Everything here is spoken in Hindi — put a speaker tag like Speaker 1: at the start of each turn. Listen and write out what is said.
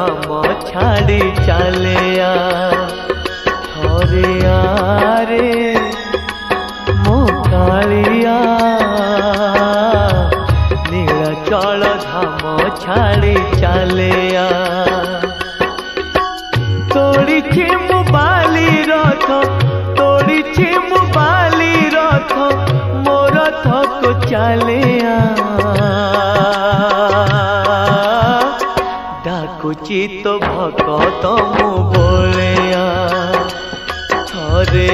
Speaker 1: धाम छाड़ी चलिया थरे आरे मो कालिया नीलाचल धाम छाड़ी चलिया तोड़ी मु बाली रथ तोड़ी मु बाली रथ मो रथ को चलिया डाकुची तो भकत मु बोलिया थरे